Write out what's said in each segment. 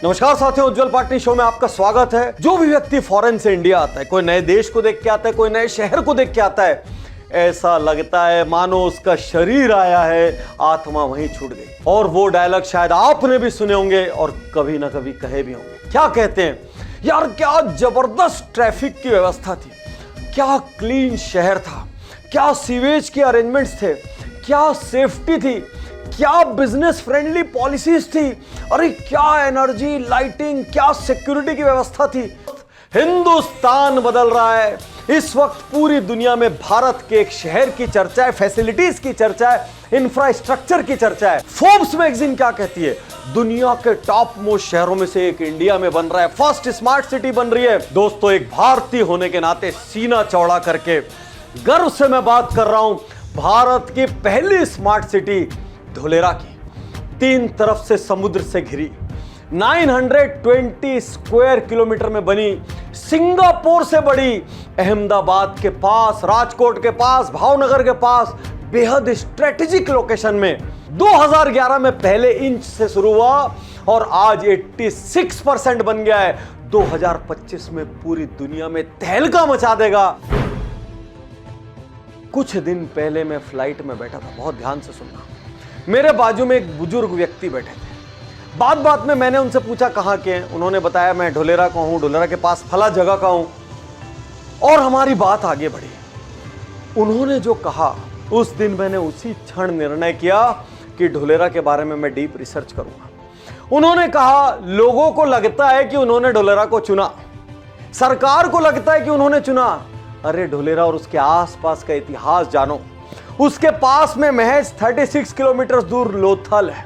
नमस्कार साथियों, उज्जवल पाटनी शो में आपका स्वागत है। जो भी व्यक्ति फॉरेन से इंडिया आता है, कोई नए देश को देख के आता है, कोई नए शहर को देख के आता है, ऐसा लगता है मानो उसका शरीर आया है, आत्मा वहीं छूट गई। और वो डायलॉग शायद आपने भी सुने होंगे और कभी ना कभी कहे भी होंगे। क्या कहते हैं, यार क्या जबरदस्त ट्रैफिक की व्यवस्था थी, क्या क्लीन शहर था, क्या सीवेज के अरेंजमेंट्स थे, क्या सेफ्टी थी, क्या बिजनेस फ्रेंडली पॉलिसीज थी, अरे क्या एनर्जी, लाइटिंग, क्या सिक्योरिटी की व्यवस्था थी। हिंदुस्तान बदल रहा है। इस वक्त पूरी दुनिया में भारत के एक शहर की चर्चा है, फैसिलिटीज की चर्चा है, इंफ्रास्ट्रक्चर की चर्चा है। फोर्ब्स मैगजीन क्या कहती है, दुनिया के टॉप मोस्ट शहरों में से एक इंडिया में बन रहा है, फर्स्ट स्मार्ट सिटी बन रही है। दोस्तों, एक भारतीय होने के नाते सीना चौड़ा करके गर्व से मैं बात कर रहा हूं भारत की पहली स्मार्ट सिटी धोलेरा की, 3 तरफ से समुद्र से घिरी, 920 स्क्वायर किलोमीटर में बनी, सिंगापुर से बड़ी, अहमदाबाद के पास, राजकोट के पास, भावनगर के पास, बेहद स्ट्रेटेजिक लोकेशन में 2011 में पहले इंच से शुरू हुआ और आज 86% बन गया है। 2025 में पूरी दुनिया में तहलका मचा देगा। कुछ दिन पहले मैं फ्लाइट में बैठा था, बहुत ध्यान से सुनना। मेरे बाजू में एक बुजुर्ग व्यक्ति बैठे थे। बात बात में मैंने उनसे पूछा कहां के हैं। उन्होंने बताया मैं ढोलेरा का हूं, ढोलेरा के पास फला जगह का हूं। और हमारी बात आगे बढ़ी। उन्होंने जो कहा उस दिन मैंने उसी क्षण निर्णय किया कि ढोलेरा के बारे में मैं डीप रिसर्च करूंगा। उन्होंने कहा लोगों को लगता है कि उन्होंने ढोलेरा को चुना, सरकार को लगता है कि उन्होंने चुना। अरे ढोलेरा और उसके आसपास का इतिहास जानो। उसके पास में महज 36 किलोमीटर दूर लोथल है।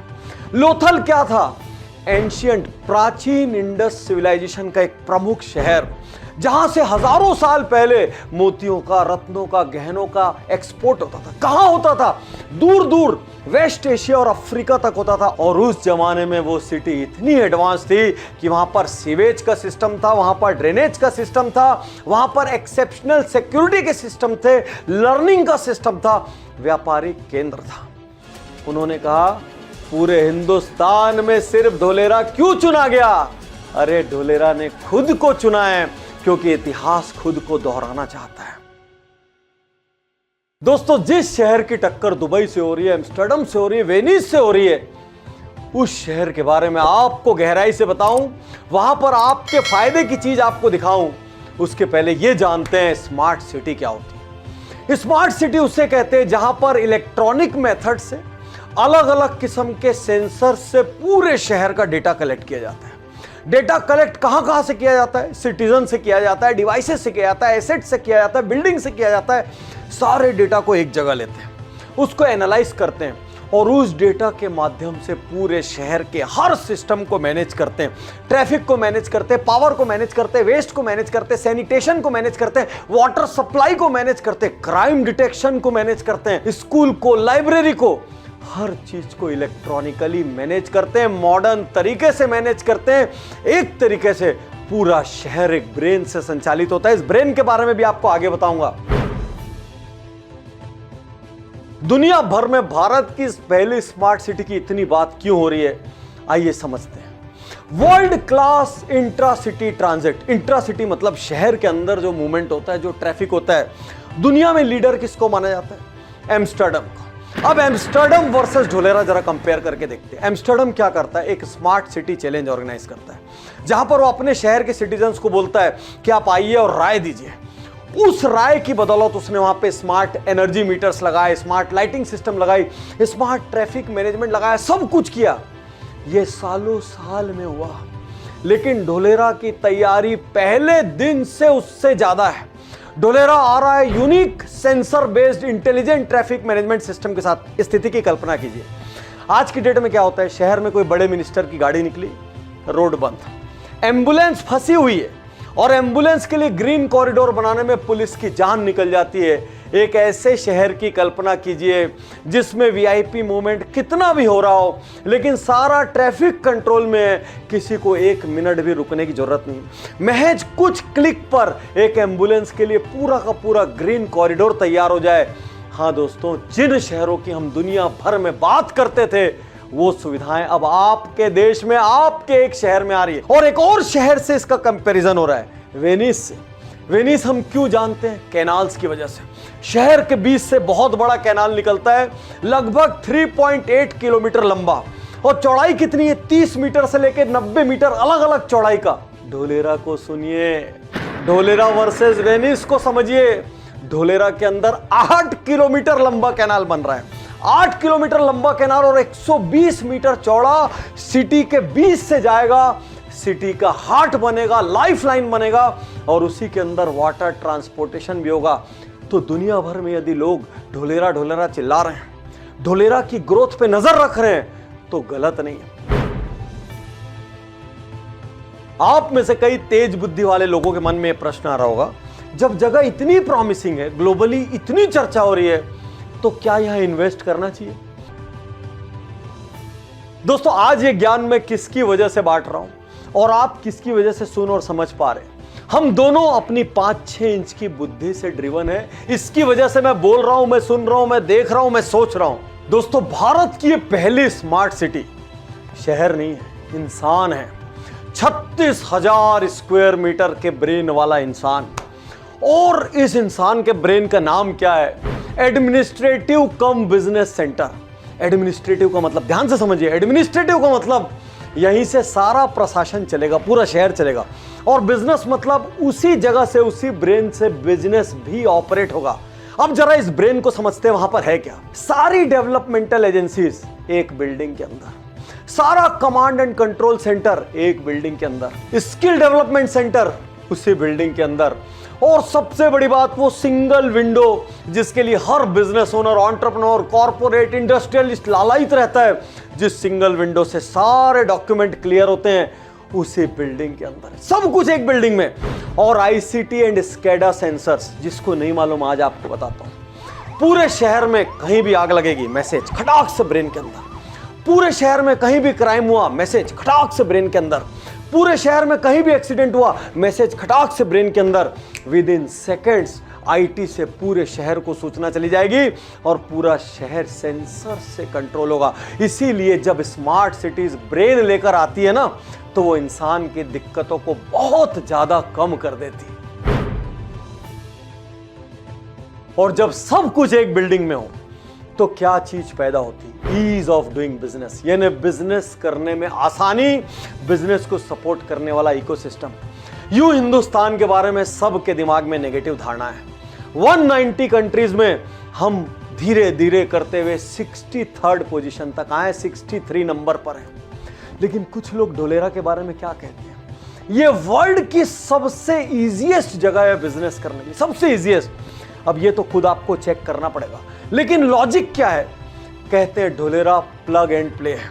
लोथल क्या था? एंशियंट, प्राचीन इंडस सिविलाइजेशन का एक प्रमुख शहर, जहां से हजारों साल पहले मोतियों का, रत्नों का, गहनों का एक्सपोर्ट होता था। कहां होता था? दूर दूर वेस्ट एशिया और अफ्रीका तक होता था। और उस जमाने में वो सिटी इतनी एडवांस थी कि वहां पर सीवेज का सिस्टम था, वहां पर ड्रेनेज का सिस्टम था, वहां पर एक्सेप्शनल सिक्योरिटी के सिस्टम थे, लर्निंग का सिस्टम था, व्यापारिक केंद्र था। उन्होंने कहा पूरे हिंदुस्तान में सिर्फ ढोलेरा क्यों चुना गया? अरे ढोलेरा ने खुद को चुना है, क्योंकि इतिहास खुद को दोहराना चाहता है। दोस्तों, जिस शहर की टक्कर दुबई से हो रही है, एम्स्टर्डम से हो रही है, वेनिस से हो रही है, उस शहर के बारे में आपको गहराई से बताऊं, वहां पर आपके फायदे की चीज आपको दिखाऊं, उसके पहले यह जानते हैं स्मार्ट सिटी क्या होती है। स्मार्ट सिटी उसे कहते हैं जहां पर इलेक्ट्रॉनिक मेथड से, अलग अलग किस्म के सेंसर से पूरे शहर का डेटा कलेक्ट किया जाता है। डेटा कलेक्ट कहां से किया जाता है? सिटीजन से किया जाता है, डिवाइसेस से किया जाता है, एसेट से किया जाता है, बिल्डिंग से किया जाता है। सारे डेटा को एक जगह लेते हैं, उसको एनालाइज करते हैं और उस डेटा के माध्यम से पूरे शहर के हर सिस्टम को मैनेज करते हैं। ट्रैफिक को मैनेज करते हैं, पावर को मैनेज करते हैं, वेस्ट को मैनेज करते हैं, सैनिटेशन को मैनेज करते हैं, वाटर सप्लाई को मैनेज करते हैं, क्राइम डिटेक्शन को मैनेज करते हैं, स्कूल को, लाइब्रेरी को, हर चीज को इलेक्ट्रॉनिकली मैनेज करते हैं, मॉडर्न तरीके से मैनेज करते हैं। एक तरीके से पूरा शहर एक ब्रेन से संचालित होता है। इस ब्रेन के बारे में भी आपको आगे बताऊंगा। दुनिया भर में भारत की इस पहली स्मार्ट सिटी की इतनी बात क्यों हो रही है, आइए समझते हैं। World class intra city transit. Intra city मतलब शहर के अंदर जो मूवमेंट होता है, जो ट्रैफिक होता है। दुनिया में लीडर किसको माना जाता है? एम्स्टर्डम को। अब एम्स्टर्डम वर्सेस ढोलेरा जरा कंपेयर करके देखते हैं। एम्स्टर्डम क्या करता है? एक स्मार्ट सिटी चैलेंज ऑर्गेनाइज करता है, जहां पर वो अपने शहर के सिटीजन्स को बोलता है कि आप आइए और राय दीजिए। उस राय की बदौलत उसने वहां पे स्मार्ट एनर्जी मीटर्स लगाए, स्मार्ट लाइटिंग सिस्टम लगाई, स्मार्ट ट्रैफिक मैनेजमेंट लगाया, सब कुछ किया। ये सालों साल में हुआ, लेकिन ढोलेरा की तैयारी पहले दिन से उससे ज्यादा है। ढोलेरा आ रहा है unique sensor based intelligent traffic management system के साथ। स्थिति की कल्पना कीजिए, आज की डेट में क्या होता है, शहर में कोई बड़े मिनिस्टर की गाड़ी निकली, रोड बंद, एम्बुलेंस फंसी हुई है और एम्बुलेंस के लिए ग्रीन कॉरिडोर बनाने में पुलिस की जान निकल जाती है। एक ऐसे शहर की कल्पना कीजिए जिसमें वीआईपी मूवमेंट कितना भी हो रहा हो, लेकिन सारा ट्रैफिक कंट्रोल में है, किसी को 1 मिनट भी रुकने की जरूरत नहीं। महज कुछ क्लिक पर एक एम्बुलेंस के लिए पूरा का पूरा ग्रीन कॉरिडोर तैयार हो जाए। हाँ दोस्तों, जिन शहरों की हम दुनिया भर में बात करते थे, वो सुविधाएं अब आपके देश में, आपके एक शहर में आ रही है। और एक और शहर से इसका कंपैरिजन हो रहा है, वेनिस से। वेनिस हम क्यों जानते हैं? कैनाल्स की वजह से। शहर के बीच से बहुत बड़ा कैनाल निकलता है, लगभग 3.8 किलोमीटर लंबा, और चौड़ाई कितनी है? 30 मीटर से लेकर 90 मीटर अलग अलग चौड़ाई का। ढोलेरा को सुनिए, ढोलेरा वर्सेस वेनिस को समझिए। ढोलेरा के अंदर 8 किलोमीटर लंबा कैनाल बन रहा है, 8 किलोमीटर लंबा कैनाल, और 120 मीटर चौड़ा सिटी के बीच से जाएगा। सिटी का हार्ट बनेगा, लाइफलाइन बनेगा, और उसी के अंदर वाटर ट्रांसपोर्टेशन भी होगा। तो दुनिया भर में यदि लोग ढोलेरा ढोलेरा चिल्ला रहे हैं, ढोलेरा की ग्रोथ पे नजर रख रहे हैं, तो गलत नहीं है। आप में से कई तेज बुद्धि वाले लोगों के मन में यह प्रश्न आ रहा होगा, जब जगह इतनी प्रॉमिसिंग है, ग्लोबली इतनी चर्चा हो रही है, तो क्या यहां इन्वेस्ट करना चाहिए? दोस्तों, आज ये ज्ञान मैं किसकी वजह से बांट रहा हूं और आप किसकी वजह से सुन और समझ पा रहे हैं? हम दोनों अपनी 5-6 इंच की बुद्धि से ड्रिवन है। इसकी वजह से मैं बोल रहा हूं, मैं सुन रहा हूं, मैं देख रहा हूं, मैं सोच रहा हूं। दोस्तों, भारत की पहली स्मार्ट सिटी शहर नहीं है, इंसान है। 36,000 स्क्वायर मीटर के ब्रेन वाला इंसान। और इस इंसान के ब्रेन का नाम क्या है? एडमिनिस्ट्रेटिव कम बिजनेस सेंटर। एडमिनिस्ट्रेटिव का मतलब, ध्यान से समझिए, एडमिनिस्ट्रेटिव का मतलब यहीं से सारा प्रशासन चलेगा, पूरा शहर चलेगा। और बिजनेस मतलब उसी जगह से, उसी ब्रेन से बिजनेस भी ऑपरेट होगा। अब जरा इस ब्रेन को समझते हैं, वहां पर है क्या? सारी डेवलपमेंटल एजेंसीज एक बिल्डिंग के अंदर, सारा कमांड एंड कंट्रोल सेंटर एक बिल्डिंग के अंदर, स्किल डेवलपमेंट सेंटर उसी बिल्डिंग के अंदर, और सबसे बड़ी बात वो सिंगल विंडो जिसके लिए हर business owner, entrepreneur, corporate, industrialist लालायित रहता है, जिस सिंगल विंडो से सारे डॉक्यूमेंट क्लियर होते हैं, उसी बिल्डिंग के अंदर। सब कुछ एक बिल्डिंग में। और आईसीटी एंड स्कैडा सेंसर्स, जिसको नहीं मालूम आज आपको बताता हूं। पूरे शहर में कहीं भी आग लगेगी, मैसेज खटाक से ब्रेन के अंदर। पूरे शहर में कहीं भी क्राइम हुआ, मैसेज खटाक से ब्रेन के अंदर। पूरे शहर में कहीं भी एक्सीडेंट हुआ, मैसेज खटाक से ब्रेन के अंदर। विद इन सेकेंड्स आईटी से पूरे शहर को सूचना चली जाएगी और पूरा शहर सेंसर से कंट्रोल होगा। इसीलिए जब स्मार्ट सिटीज ब्रेन लेकर आती है ना, तो वो इंसान की दिक्कतों को बहुत ज्यादा कम कर देती। और जब सब कुछ एक बिल्डिंग में हो, तो क्या चीज पैदा होती? ईज ऑफ डूइंग बिजनेस, यानी बिजनेस करने में आसानी, बिजनेस को सपोर्ट करने वाला इकोसिस्टम। यूं हिंदुस्तान के बारे में सबके दिमाग में नेगेटिव धारणा है। 190 कंट्रीज में हम धीरे धीरे करते हुए 63rd पोजीशन तक आए, 63 नंबर पर है। लेकिन कुछ लोग ढोलेरा के बारे में क्या कहते हैं? ये वर्ल्ड की सबसे इजीएस्ट जगह है बिजनेस करने की, सबसे इजीएस्ट। अब ये तो खुद आपको चेक करना पड़ेगा, लेकिन लॉजिक क्या है? कहते हैं ढोलेरा प्लग एंड प्ले है।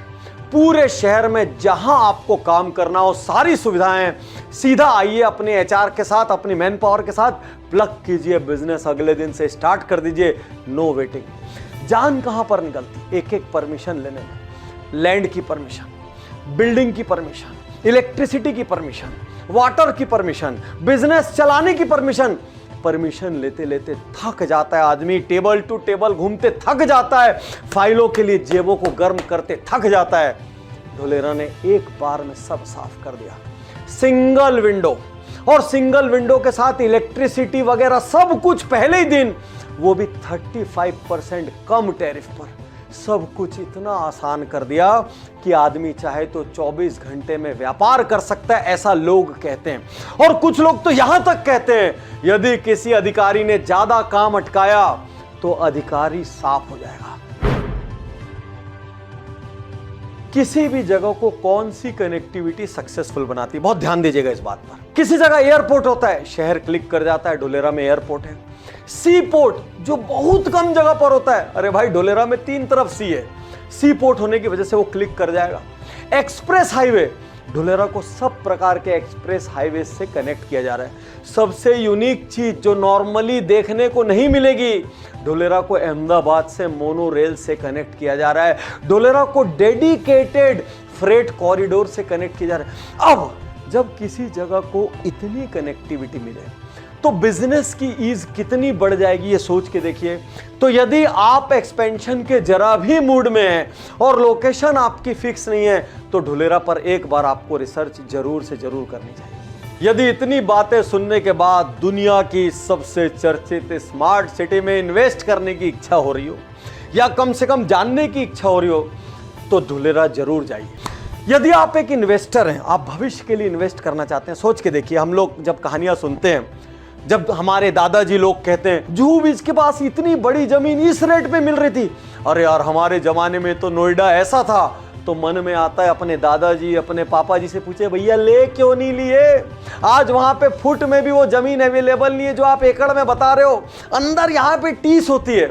पूरे शहर में जहां आपको काम करना हो, सारी सुविधाएं, सीधा आइए अपने एचआर के साथ, अपनी मैन पावर के साथ, प्लग कीजिए, बिजनेस अगले दिन से स्टार्ट कर दीजिए, नो वेटिंग। जान कहां पर निकलती? एक एक परमिशन लेने में। लैंड की परमिशन, बिल्डिंग की परमिशन, इलेक्ट्रिसिटी की परमिशन, वाटर की परमिशन, बिजनेस चलाने की परमिशन। परमिशन लेते लेते थक जाता है आदमी, टेबल टू टेबल घूमते थक जाता है, फाइलों के लिए जेबों को गर्म करते थक जाता है। ढोलेरा ने एक बार में सब साफ कर दिया। सिंगल विंडो, और सिंगल विंडो के साथ इलेक्ट्रिसिटी वगैरह सब कुछ पहले ही दिन, वो भी 35% कम टैरिफ पर। सब कुछ इतना आसान कर दिया कि आदमी चाहे तो 24 घंटे में व्यापार कर सकता है, ऐसा लोग कहते हैं। और कुछ लोग तो यहां तक कहते हैं, यदि किसी अधिकारी ने ज्यादा काम अटकाया तो अधिकारी साफ हो जाएगा। किसी भी जगह को कौन सी कनेक्टिविटी सक्सेसफुल बनाती है? बहुत ध्यान दीजिएगा इस बात पर। किसी जगह एयरपोर्ट होता है, शहर क्लिक कर जाता है, ढोलेरा में एयरपोर्ट है। सी पोर्ट जो बहुत कम जगह पर होता है, अरे भाई ढोलेरा में 3 तरफ सी है, सी पोर्ट होने की वजह से वो क्लिक कर जाएगा। एक्सप्रेस हाईवे, ढोलेरा को सब प्रकार के एक्सप्रेस हाईवे से कनेक्ट किया जा रहा है। सबसे यूनिक चीज जो नॉर्मली देखने को नहीं मिलेगी, ढोलेरा को अहमदाबाद से मोनो रेल से कनेक्ट किया जा रहा है। ढोलेरा को डेडिकेटेड फ्रेट कॉरिडोर से कनेक्ट किया जा रहा है। अब जब किसी जगह को इतनी कनेक्टिविटी मिले तो बिजनेस की ईज कितनी बढ़ जाएगी ये सोच के देखिए। तो यदि आप एक्सपेंशन के जरा भी मूड में हैं और लोकेशन आपकी फिक्स नहीं है तो ढुलेरा पर एक बार आपको रिसर्च जरूर से जरूर करनी चाहिए। यदि इतनी बातें सुनने के बाद दुनिया की सबसे चर्चित स्मार्ट सिटी में इन्वेस्ट करने की इच्छा हो रही हो या कम से कम जानने की इच्छा हो रही हो तो ढुलेरा जरूर जाइए। यदि आप एक इन्वेस्टर हैं, आप भविष्य के लिए इन्वेस्ट करना चाहते हैं, सोच के देखिए। हम लोग जब कहानियां सुनते हैं, जब हमारे दादाजी लोग कहते हैं जुहू बीच के पास इतनी बड़ी जमीन इस रेट पे मिल रही थी, अरे यार हमारे जमाने में तो नोएडा ऐसा था, तो मन में आता है अपने दादाजी अपने पापा जी से पूछे भैया ले क्यों नहीं लिए। आज वहां पे फुट में भी वो जमीन अवेलेबल नहीं है जो आप एकड़ में बता रहे हो, अंदर यहां पे 30 होती है।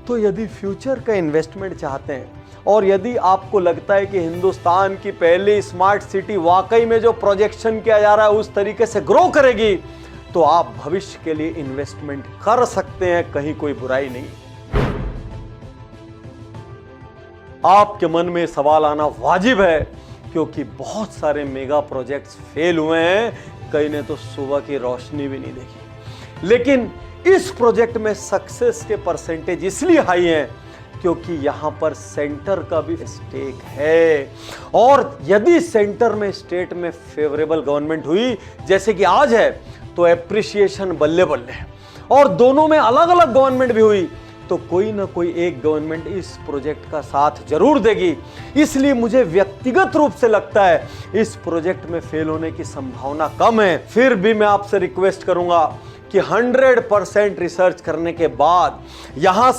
तो यदि फ्यूचर का इन्वेस्टमेंट चाहते हैं और यदि आपको लगता है कि हिंदुस्तान की पहली स्मार्ट सिटी वाकई में जो प्रोजेक्शन किया जा रहा है उस तरीके से ग्रो करेगी, तो आप भविष्य के लिए इन्वेस्टमेंट कर सकते हैं, कहीं कोई बुराई नहीं। आपके मन में सवाल आना वाजिब है क्योंकि बहुत सारे मेगा प्रोजेक्ट्स फेल हुए हैं, कई ने तो सुबह की रोशनी भी नहीं देखी। लेकिन इस प्रोजेक्ट में सक्सेस के परसेंटेज इसलिए हाई हैं क्योंकि यहां पर सेंटर का भी स्टेक है। और यदि सेंटर में स्टेट में फेवरेबल गवर्नमेंट हुई जैसे कि आज है तो एप्रिसिएशन बल्ले बल्ले है, और दोनों में अलग अलग गवर्नमेंट भी हुई तो कोई ना कोई एक गवर्नमेंट इस प्रोजेक्ट का साथ जरूर देगी। इसलिए मुझे व्यक्तिगत रूप से लगता है इस प्रोजेक्ट में फेल होने की संभावना कम है। फिर भी मैं आपसे रिक्वेस्ट करूंगा कि 100% रिसर्च करने के बाद यहां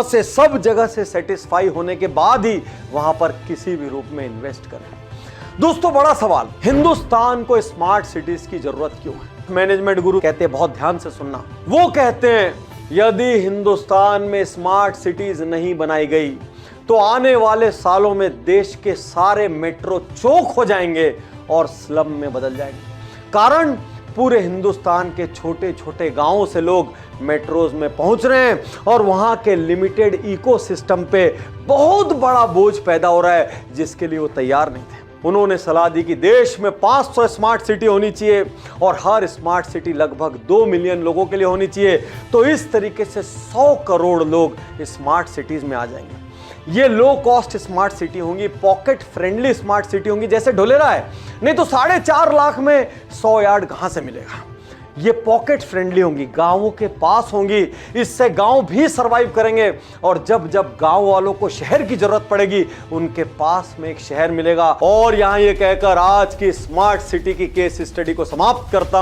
से सब जगह से सेटिस्फाई होने के बाद ही वहां पर किसी भी रूप में इन्वेस्ट करें। दोस्तों बड़ा सवाल, हिंदुस्तान को स्मार्ट सिटीज की जरूरत क्यों है? मैनेजमेंट गुरु कहते हैं, बहुत ध्यान से सुनना, वो कहते हैं यदि हिंदुस्तान में स्मार्ट सिटीज नहीं बनाई गई तो आने वाले सालों में देश के सारे मेट्रो चौक हो जाएंगे और स्लम में बदल जाएंगे। कारण पूरे हिंदुस्तान के छोटे छोटे गांवों से लोग मेट्रोज में पहुंच रहे हैं और वहां के लिमिटेड इकोसिस्टम पे बहुत बड़ा बोझ पैदा हो रहा है जिसके लिए वो तैयार नहीं थे। उन्होंने सलाह दी कि देश में 500 स्मार्ट सिटी होनी चाहिए और हर स्मार्ट सिटी लगभग 2 मिलियन लोगों के लिए होनी चाहिए। तो इस तरीके से 100 करोड़ लोग स्मार्ट सिटीज में आ जाएंगे। ये लो कॉस्ट स्मार्ट सिटी होंगी, पॉकेट फ्रेंडली स्मार्ट सिटी होंगी, जैसे ढोलेरा है, नहीं तो 4.5 लाख में 100 यार्ड कहां से मिलेगा। ये पॉकेट फ्रेंडली होंगी, गांवों के पास होंगी, इससे गांव भी सरवाइव करेंगे और जब जब गांव वालों को शहर की जरूरत पड़ेगी उनके पास में एक शहर मिलेगा। और यहां ये कहकर आज की स्मार्ट सिटी की केस स्टडी को समाप्त करता हूं।